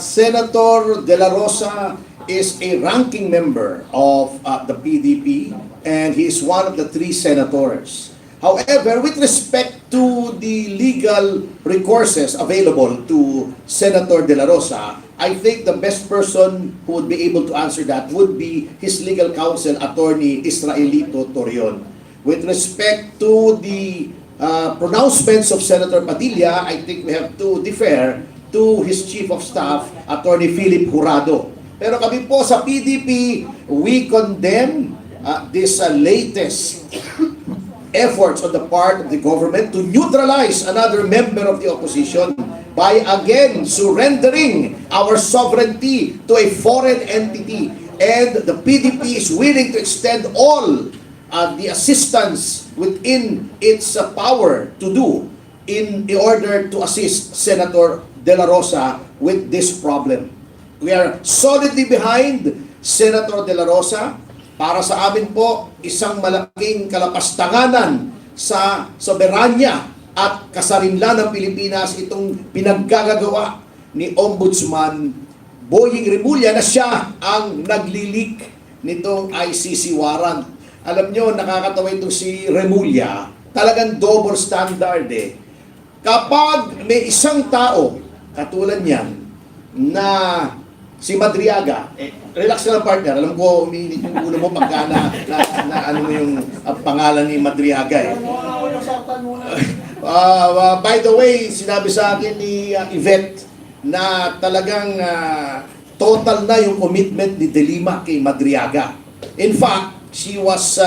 Senator De La Rosa is a ranking member of the PDP and he is one of the 3 senators. However, with respect to the legal recourses available to Senator De La Rosa, I think the best person who would be able to answer that would be his legal counsel, Attorney Israelito Torion. With respect to the pronouncements of Senator Padilla, I think we have to defer to his Chief of Staff, Attorney Philip Jurado. Pero kami po sa PDP, we condemn this latest efforts on the part of the government to neutralize another member of the opposition by again surrendering our sovereignty to a foreign entity. And the PDP is willing to extend all the assistance within its power to do in order to assist Senator De La Rosa with this problem. We are solidly behind Senator De La Rosa. Para sa amin po, isang malaking kalapastanganan sa soberanya at kasarinlan ng Pilipinas itong pinaggagawa ni Ombudsman Boying Remulla na siya ang naglilik nitong ICC warrant. Alam nyo, nakakatawa itong si Remulla, talagang double standard eh. Kapag may isang tao, katulad niyan, na si Madriaga, relax ka lang partner, alam ko umiinit yung ulo mo pagka ano mo yung pangalan ni Madriaga eh. By the way, sinabi sa akin ni Yvette na talagang total na yung commitment ni De Lima kay Madriaga. In fact, she was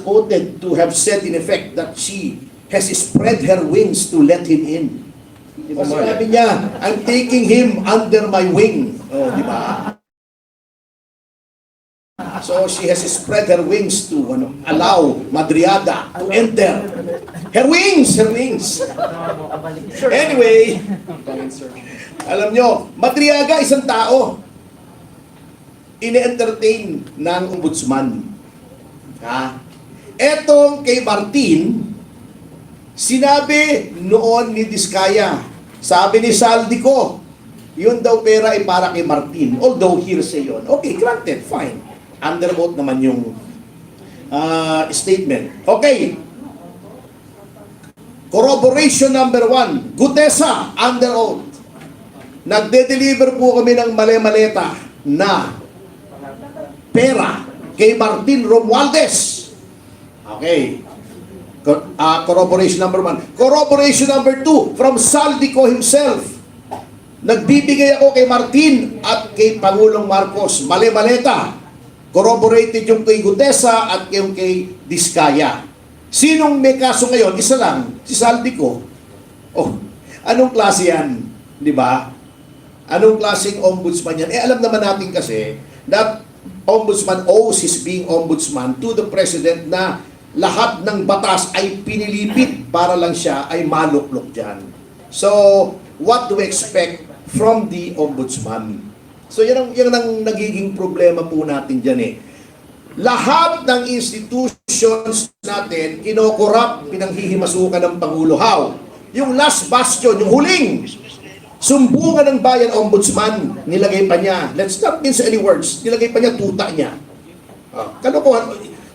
quoted to have said in effect that she has spread her wings to let him in. Diba? Sabi niya, I'm taking him under my wing. Oh, di ba? So she has spread her wings to allow Madriaga to enter. Her wings! Her wings! Anyway, alam nyo, Madriaga isang tao. Ine-entertain ng ombudsman. Ha? Etong kay Martin, sinabi noon ni Diskaya, sabi ni Saldico, yun daw pera ay para kay Martin. Although hearsay yun. Okay, granted, fine. Under oath naman yung statement. Okay. Corroboration number 1. Gutesa, under oath. Nagde-deliver po kami ng male-maleta na pera kay Martin Romualdez. Okay. Corroboration number 1. Corroboration number 2 from Saldico himself. Nagbibigay ako kay Martin at kay Pangulong Marcos male-maleta. Corroborated yung kay Gutesa at yung kay Diskaya. Sinong may kaso ngayon? Isa lang, si Saldico. Oh, anong klase yan? Di ba? Anong klaseng ombudsman yan? Alam naman natin kasi that ombudsman owes his being ombudsman to the president na lahat ng batas ay pinilipit para lang siya ay maluklok dyan. So, what do we expect from the ombudsman? So, yan ang nagiging problema po natin dyan eh. Lahat ng institutions natin, kinokorap, pinanghihimasukan ng Pangulo. How? Yung last bastion, yung huling sumbungan ng bayan ombudsman, nilagay pa niya, let's not mince any words, nilagay pa niya tuta niya. Kalokohan.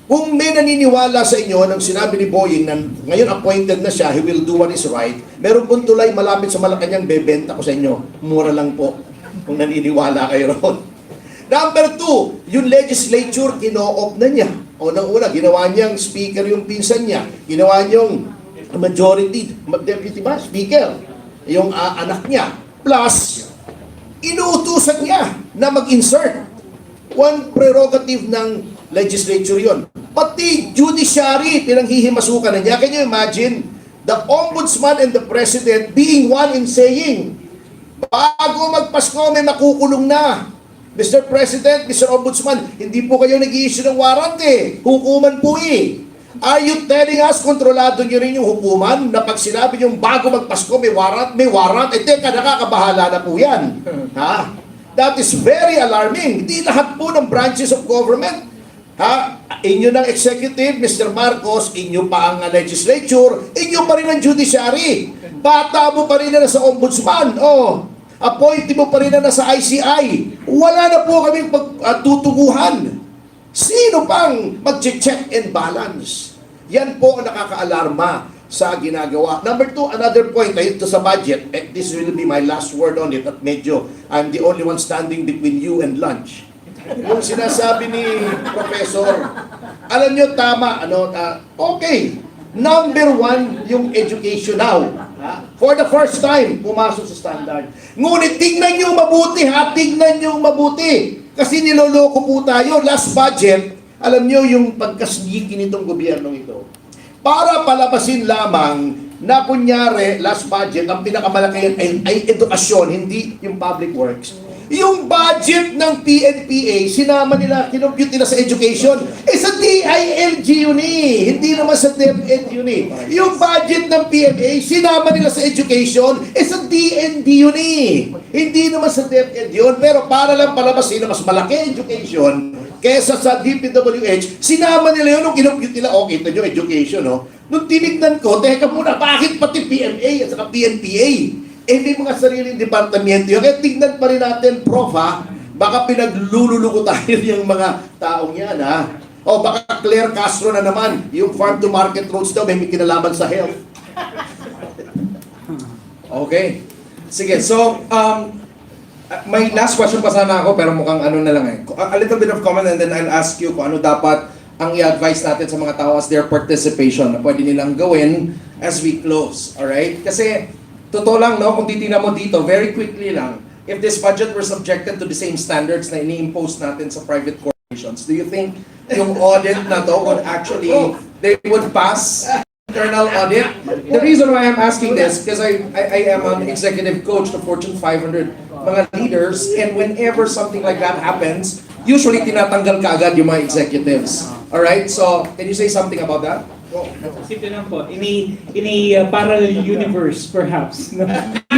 Kung may naniniwala sa inyo nang sinabi ni Boying na ngayon appointed na siya, he will do what is right, meron pong tulay malapit sa Malacanang, bebenta ko sa inyo. Mura lang po kung naniniwala kayo ron. Number 2, yung legislature, kino-op na niya. O nang una, ginawa niyang speaker yung pinsan niya. Ginawa niyang majority, deputy ba? Speaker. Yung anak niya. Plus, inuutusan niya na mag-insert One prerogative ng legislature yon. Pati judiciary, pinanghihimasukan na niya. Can you imagine the ombudsman and the president being one in saying, bago magpasko may makukulong na. Mr. President, Mr. Ombudsman, hindi po kayo nag-i-issue ng warrant eh. Hukuman po eh. Are you telling us, kontrolado nyo rin yung hukuman na pag sinabi nyo bago magpasko may warrant, eh teka, nakakabahala na po yan. Ha? That is very alarming. Hindi lahat po ng branches of government. Ha? Inyo ng executive, Mr. Marcos, inyo pa ang legislature, inyo pa rin ang judiciary. Bata mo pa rin na sa ombudsman. Oh, appointee mo pa rin na sa ICI. Wala na po kaming tutuguhan. Sino pang mag-check and balance? Yan po ang nakaka-alarma sa ginagawa. Number two, another point, ito sa budget. This will be my last word on it at medyo I'm the only one standing between you and lunch. Yung sinasabi ni Professor, alam nyo tama, okay. Number one, yung education now. For the first time, pumasok sa standard. Ngunit tingnan nyo mabuti tingnan nyo mabuti. Kasi niloloko po tayo. Last budget, alam nyo yung pagkasniki nitong gobyernong ito. Para palabasin lamang na kunyari, last budget, ang pinakamalaki ay edukasyon, hindi yung public works. Yung budget ng PNPA, sinama nila, kinompute nila sa education. Sa DILG yun eh. Hindi naman sa DepEd yun eh. Yung budget ng PMA, sinama nila sa education, sa DND yun eh. Hindi naman sa DepEd yun. Pero para lang palabasin na mas malaki education kesa sa DPWH, sinama nila yun nung kinompute nila, okay, ito yung education, no? Nung tinignan ko, teka muna, bakit pati PMA at saka PNPA? May mga sariling departamento yun. Kaya tignan pa rin natin, Prof, ha? Baka pinaglululuko tayo yung mga taong yan, ha? O baka Claire Castro na naman, yung farm to market roads daw, may kinalaman sa health. Okay. Sige, so, may last question pa sana ako, pero mukhang ano na lang eh. A little bit of comment and then I'll ask you kung ano dapat ang i-advise natin sa mga tao as their participation na pwede nilang gawin as we close. Alright? Kasi, totoo lang, no? Kung titignan mo dito, very quickly lang, if this budget were subjected to the same standards na ini-impose natin sa private corporations, do you think yung audit na to would actually, they would pass internal audit? The reason why I'm asking this, because I am an executive coach to Fortune 500 mga leaders, and whenever something like that happens, usually tinatanggal ka agad yung mga executives. Alright? So, can you say something about that? Simple lang po. In a parallel universe, perhaps. No?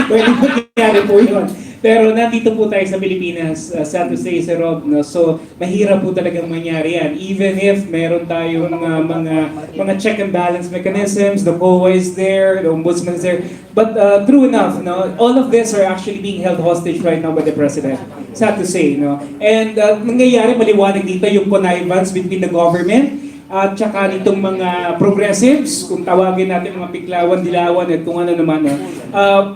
Pwede po nangyari po yun. Pero nandito po tayo sa Pilipinas, sad to say, Sir Rob, no? So mahirap po talagang mangyari yan. Even if meron tayong mga check and balance mechanisms, the COA is there, the Ombudsman is there. But true enough, no, all of this are actually being held hostage right now by the President. Sad to say, no? And nangyayari, maliwanag dito yung connivance between the government at saka nitong mga progressives, kung tawagin natin mga piklawan, dilawan, at kung ano naman.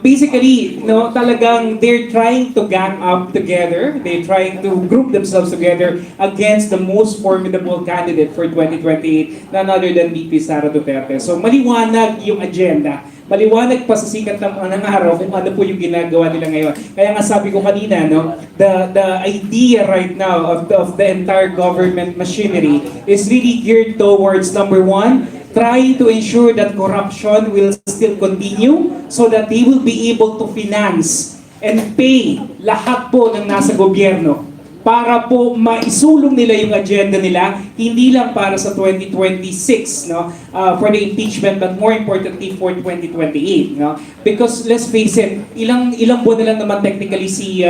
Basically, no, talagang they're trying to gang up together. They're trying to group themselves together against the most formidable candidate for 2028, none other than VP Sara Duterte. So maliwanag yung agenda. Maliwanag pa sa sikat ng araw kung ano po yung ginagawa nila ngayon. Kaya nga sabi ko kanina, no, the idea right now of the entire government machinery is really geared towards, number one, trying to ensure that corruption will still continue so that they will be able to finance and pay lahat po ng nasa gobyerno para po maisulong nila yung agenda nila, hindi lang para sa 2026, no, for the impeachment, but more importantly for 2028, no? Because let's face it, ilang buwan na lang naman technically si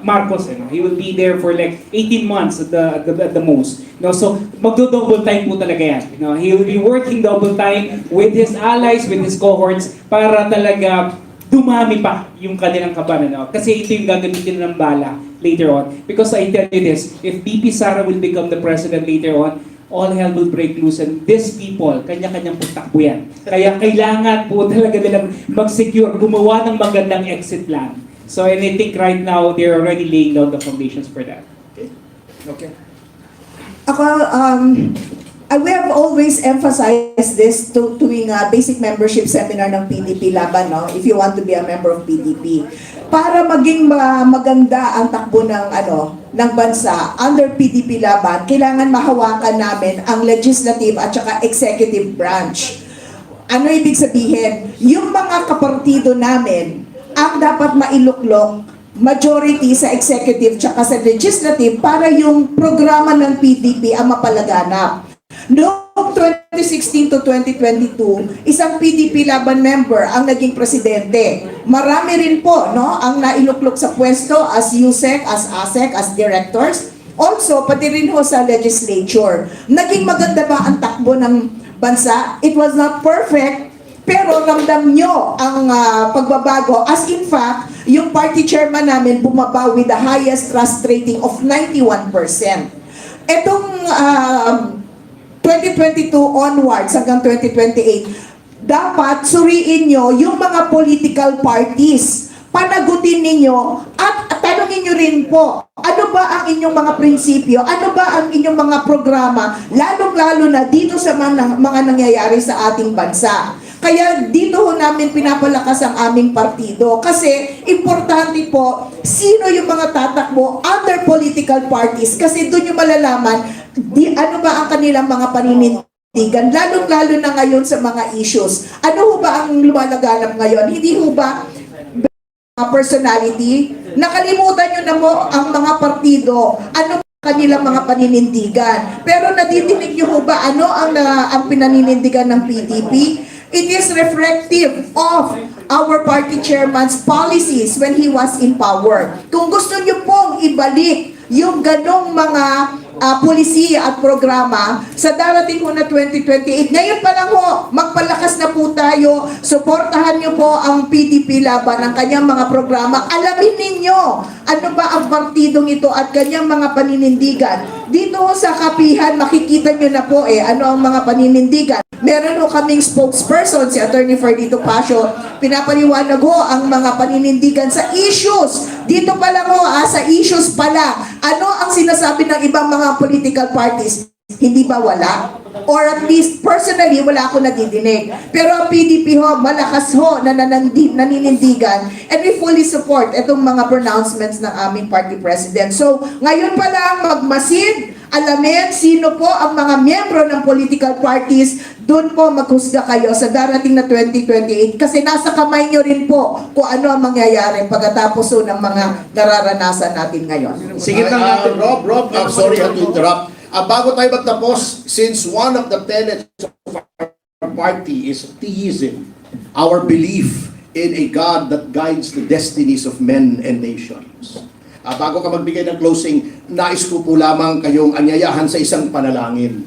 Marcos, no? He will be there for like 18 months at the most, no? So magdo-double time po talaga yan, no? He will be working double time with his allies, with his cohorts, para talaga dumami pa yung kanilang kabanan, no? Kasi ito yung gagamitin ng bala later on. Because I tell you this, if VP Sara will become the president later on, all hell will break loose, and these people, kanya-kanyang putakbo yan. Kaya kailangan po talaga nilang mag-secure, gumawa ng magandang exit plan. So, and I think right now, they're already laying down the foundations for that. Okay. Ako, we have always emphasized this tuwing basic membership seminar ng PDP Laban, no? If you want to be a member of PDP. Para maging maganda ang takbo ng ng bansa under PDP Laban, kailangan mahawakan namin ang legislative at saka executive branch. Ano ibig sabihin? Yung mga kapartido namin ang dapat mailuklok majority sa executive tsaka sa legislative para yung programa ng PDP ang mapalaganap. Noong 2016 to 2022, isang PDP Laban member ang naging presidente. Marami rin po, no, ang nailuklok sa pwesto as USEC, as ASEC, as directors. Also, pati rin ho sa legislature. Naging maganda ba ang takbo ng bansa? It was not perfect, pero ramdam nyo ang pagbabago. As in fact, yung party chairman namin bumaba with the highest trust rating of 91%. Etong 2022 onwards hanggang 2028, dapat suriin nyo yung mga political parties. Panagutin ninyo at tanungin nyo rin po, ano ba ang inyong mga prinsipyo? Ano ba ang inyong mga programa? Lalong-lalo na dito sa mga nangyayari sa ating bansa. Kaya dito ho namin pinapalakas ang aming partido kasi importante po sino yung mga tatakbo under political parties kasi doon yung malalaman ano ba ang kanilang mga paninindigan, lalong-lalo na ngayon sa mga issues. Ano ho ba ang lumalaganap ngayon? Hindi ho ba personality? Nakalimutan nyo na mo ang mga partido. Ano kanilang mga paninindigan. Pero nadidinig nyo ho ba ano ang pinaninindigan ng PDP? It is reflective of our party chairman's policies when he was in power. Kung gusto nyo pong ibalik yung ganong mga polisiya at programa sa darating ho na 2028. Ngayon pa lang ho, magpalakas na po tayo. Suportahan nyo po ang PDP Laban, ang kanyang mga programa. Alamin ninyo ano ba ang partidong ito at kanyang mga paninindigan. Dito ho sa kapihan, makikita nyo na po ano ang mga paninindigan. Meron ho kaming spokesperson, si Attorney Ferdito Pasio, pinapaliwanag ho ang mga paninindigan sa issues. Dito pa lang ho, sa issues pala, ano ang sinasabi ng ibang mga political parties? Hindi ba wala? Or at least personally, wala ako nadidinig. Pero ang PDP ho, malakas ho na naninindigan and we fully support itong mga pronouncements ng aming party president. So, ngayon pa lang magmasid, alamin sino po ang mga miyembro ng political parties, doon po maghusga kayo sa darating na 2028 kasi nasa kamay nyo rin po kung ano ang mangyayari pagkatapos ho ng mga nararanasan natin ngayon. Sige lang natin. Rob, I'm sorry to interrupt. Bago tayo magtapos, since one of the tenets of our party is theism, our belief in a God that guides the destinies of men and nations. Bago ka magbigay ng closing, nais ko po lamang kayong anyayahan sa isang panalangin.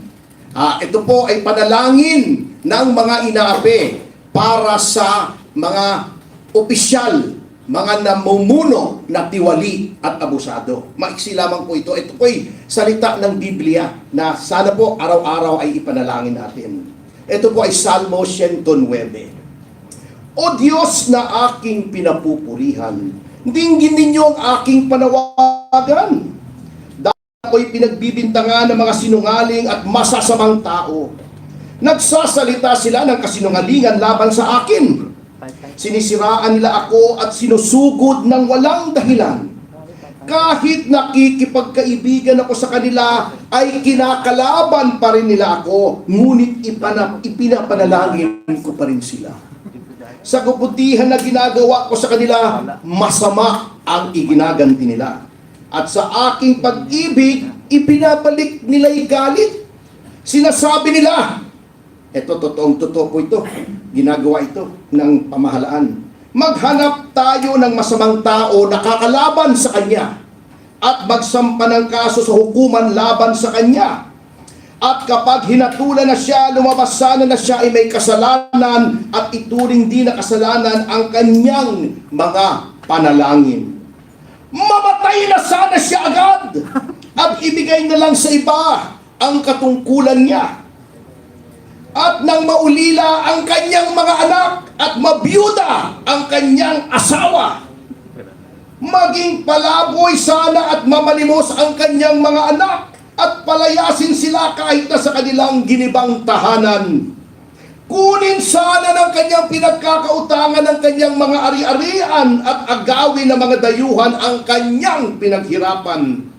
Ito po ay panalangin ng mga inaapi para sa mga opisyal, mga namumuno na tiwali at abusado. Maiksi lamang po ito. Ito po ay salita ng Biblia na sana po araw-araw ay ipanalangin natin. Ito po ay Salmo 109. O Diyos na aking pinapupurihan, dinggin ninyo ang aking panawagan. Ako'y pinagbibintangan ng mga sinungaling at masasamang tao. Nagsasalita sila ng kasinungalingan laban sa akin. Sinisiraan nila ako at sinusugod ng walang dahilan. Kahit nakikipagkaibigan ako sa kanila, ay kinakalaban pa rin nila ako, ngunit ipinapanalangin ko pa rin sila. Sa kabutihan na ginagawa ko sa kanila, masama ang iginaganti nila. At sa aking pag-ibig, ipinabalik nila'y galit. Sinasabi nila, eto totoo po ito, ginagawa ito ng pamahalaan. Maghanap tayo ng masamang tao na kakalaban sa kanya at magsampa ng kaso sa hukuman laban sa kanya. At kapag hinatulan na siya, lumabas sana na siya ay may kasalanan at ituring din na kasalanan ang kanyang mga panalangin. Mamatay na sana siya agad at ibigay na lang sa iba ang katungkulan niya. At nang maulila ang kanyang mga anak at mabiyuda ang kanyang asawa, maging palaboy sana at mamalimos ang kanyang mga anak at palayasin sila kahit na sa kanilang ginibang tahanan. Kunin sana ng kanyang pinagkakautangan ng kanyang mga ari-arian at agawin ng mga dayuhan ang kanyang pinaghirapan.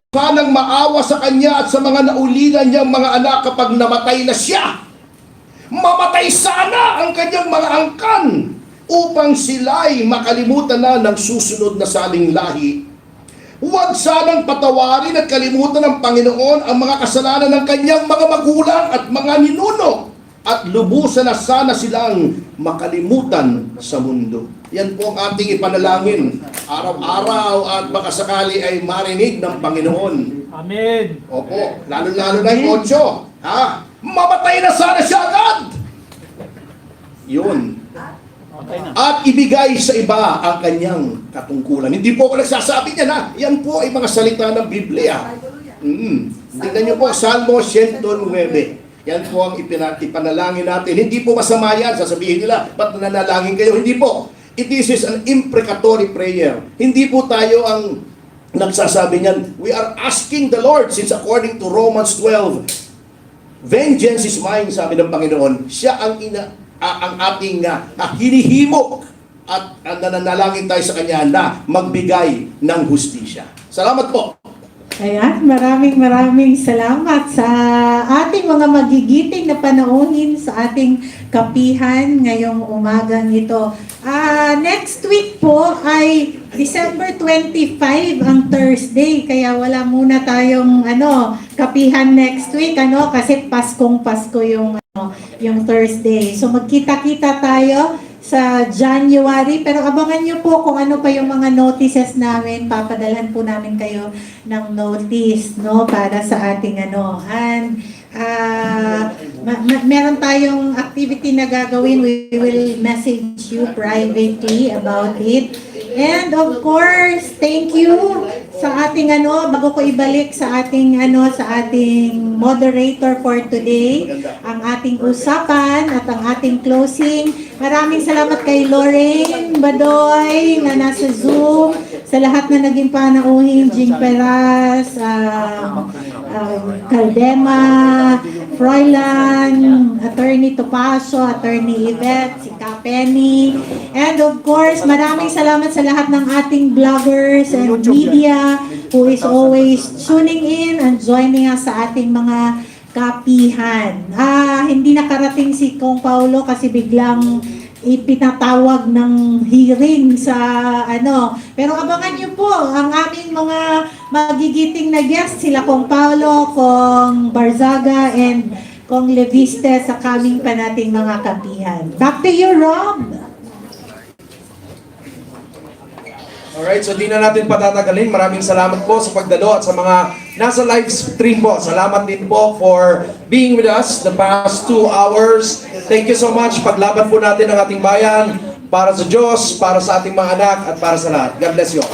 sanang maawa sa kanya at sa mga naulinan niyang mga anak kapag namatay na siya. Mamatay sana ang kanyang mga angkan upang sila'y makalimutan na ng susunod na saling lahi. Huwag sanang patawarin at kalimutan ng Panginoon ang mga kasalanan ng kanyang mga magulang at mga ninuno at lubusan na sana silang makalimutan sa mundo. Yan po ang ating ipanalangin araw-araw at baka sakali ay marinig ng Panginoon. Amen. Opo, lalo-lalo na yung 8. Ha? Mamatay na sana siya agad! Yun. At ibigay sa iba ang kanyang katungkulan. Hindi po ako nagsasabi niyan, ha? Yan po ay mga salita ng Biblia. Tingnan niyo po, Salmo 109. Yan po ang ipanalangin natin. Hindi po masama yan. Sasabihin nila, ba't nanalangin kayo? Hindi po. It is an imprecatory prayer. Hindi po tayo ang nagsasabi niyan. We are asking the Lord, since according to Romans 12, vengeance is mine, sabi ng Panginoon. Siya ang ating hinihimok at nananalangin tayo sa Kanya na magbigay ng hustisya. Salamat po. Ayan, maraming salamat sa ating mga magigiting na panauhin sa ating kapihan ngayong umagang ito. Next week po ay December 25 ang Thursday, kaya wala muna tayong kapihan next week kasi Paskong Pasko yung Thursday. So magkita-kita tayo sa January, pero abangan nyo po kung ano pa yung mga notices namin. Papadalhan po namin kayo ng notice, para sa ating and meron tayong activity na gagawin. We will message you privately about it. And of course, thank you sa ating bago ko ibalik sa ating sa ating moderator for today, ang ating usapan at ang ating closing. Maraming salamat kay Lorraine Badoy na nasa Zoom, sa lahat na naging panauhin, Jing Peras, Caldema, Froilan, Attorney Topacio, Attorney Yvette, si Penny, and of course, maraming salamat sa lahat ng ating vloggers and media who is always tuning in and joining us sa ating mga kapihan. Hindi nakarating si Kong Paulo kasi biglang ipinatawag ng hearing sa Pero abangan niyo po ang aming mga magigiting na guests, sila Kong Paulo, Kong Barzaga, and Kong Leviste sa coming pa nating mga kapihan. Back to you, Rob! Alright, so di na natin patatagalin. Maraming salamat po sa pagdalo at sa mga nasa live stream po. Salamat din po for being with us the past 2 hours. Thank you so much. Paglaban po natin ang ating bayan para sa Diyos, para sa ating mga anak, at para sa lahat. God bless you all.